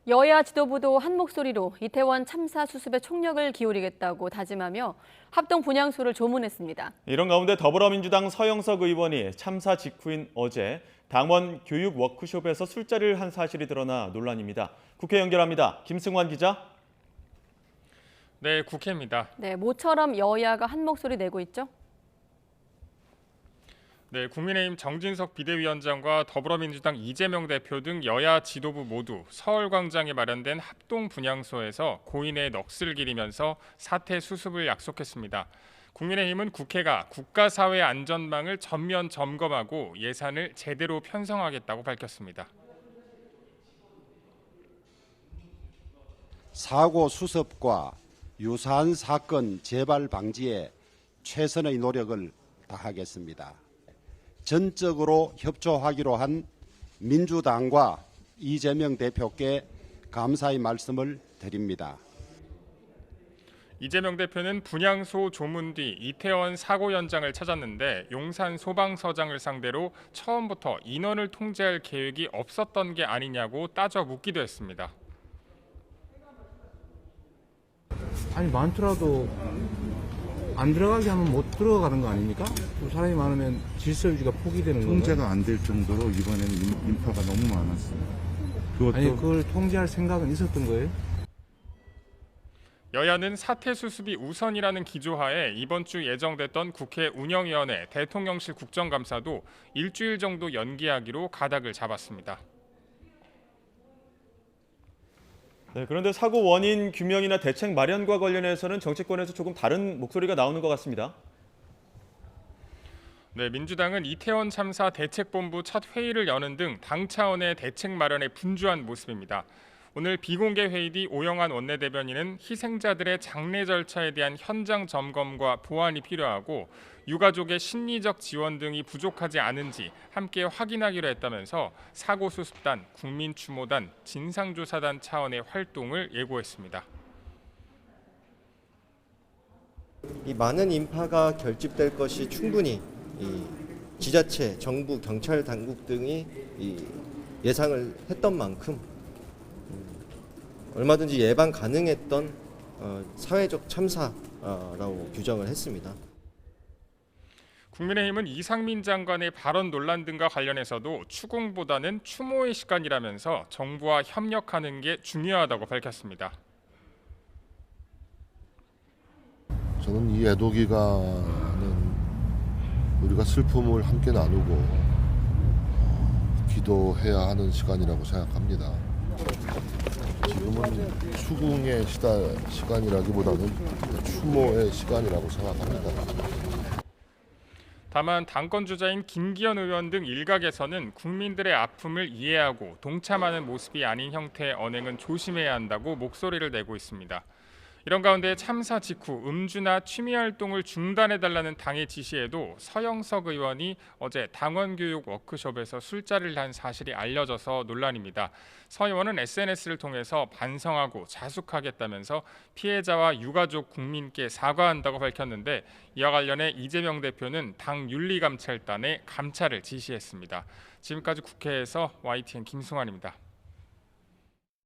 여야 지도부도 한 목소리로 이태원 참사 수습에 총력을 기울이겠다고 다짐하며 합동 분향소를 조문했습니다. 이런 가운데 더불어민주당 서영석 의원이 참사 직후인 어제 당원 교육 워크숍에서 술자리를 한 사실이 드러나 논란입니다. 국회 연결합니다. 김승환 기자. 네, 국회입니다. 네, 모처럼 여야가 한 목소리 내고 있죠? 네, 국민의힘 정진석 비대위원장과 더불어민주당 이재명 대표 등 여야 지도부 모두 서울광장에 마련된 합동 분향소에서 고인의 넋을 기리면서 사태 수습을 약속했습니다. 국민의힘은 국회가 국가사회 안전망을 전면 점검하고 예산을 제대로 편성하겠다고 밝혔습니다. 사고 수습과 유사한 사건 재발 방지에 최선의 노력을 다하겠습니다. 전적으로 협조하기로 한 민주당과 이재명 대표께 감사의 말씀을 드립니다. 이재명 대표는 분향소 조문 뒤 이태원 사고 현장을 찾았는데 용산 소방서장을 상대로 처음부터 인원을 통제할 계획이 없었던 게 아니냐고 따져 묻기도 했습니다. 아니 많더라도 안 들어가게 하면 못 들어가는 거 아닙니까? 또 사람이 많으면 질서 유지가 포기되는 거예요. 통제가 안 될 정도로 이번에는 인파가 너무 많았습니다. 아니 그걸 통제할 생각은 있었던 거예요? 여야는 사태 수습이 우선이라는 기조하에 이번 주 예정됐던 국회 운영위원회 대통령실 국정감사도 일주일 정도 연기하기로 가닥을 잡았습니다. 네, 그런데 사고 원인 규명이나 대책 마련과 관련해서는 정치권에서 조금 다른 목소리가 나오는 것 같습니다. 네, 민주당은 이태원 참사 대책본부 첫 회의를 여는 등 당 차원의 대책 마련에 분주한 모습입니다. 오늘 비공개 회의 뒤 오영환 원내대변인은 희생자들의 장례 절차에 대한 현장 점검과 보완이 필요하고 유가족의 심리적 지원 등이 부족하지 않은지 함께 확인하기로 했다면서 사고수습단, 국민추모단, 진상조사단 차원의 활동을 예고했습니다. 이 많은 인파가 결집될 것이 충분히 이 지자체, 정부, 경찰 당국 등이 이 예상을 했던 만큼 얼마든지 예방 가능했던 사회적 참사라고 규정을 했습니다. 국민의힘은 이상민 장관의 발언 논란 등과 관련해서도 추궁보다는 추모의 시간이라면서 정부와 협력하는 게 중요하다고 밝혔습니다. 저는 이 애도 기간은 우리가 슬픔을 함께 나누고 기도해야 하는 시간이라고 생각합니다. 지금은 추궁의 시간이라기보다는 추모의 시간이라고 생각합니다. 다만 당권 주자인 김기현 의원 등 일각에서는 국민들의 아픔을 이해하고 동참하는 모습이 아닌 형태의 언행은 조심해야 한다고 목소리를 내고 있습니다. 이런 가운데 참사 직후 음주나 취미 활동을 중단해달라는 당의 지시에도 서영석 의원이 어제 당원교육 워크숍에서 술자리를 한 사실이 알려져서 논란입니다. 서 의원은 SNS를 통해서 반성하고 자숙하겠다면서 피해자와 유가족 국민께 사과한다고 밝혔는데 이와 관련해 이재명 대표는 당 윤리감찰단에 감찰을 지시했습니다. 지금까지 국회에서 YTN 김승환입니다.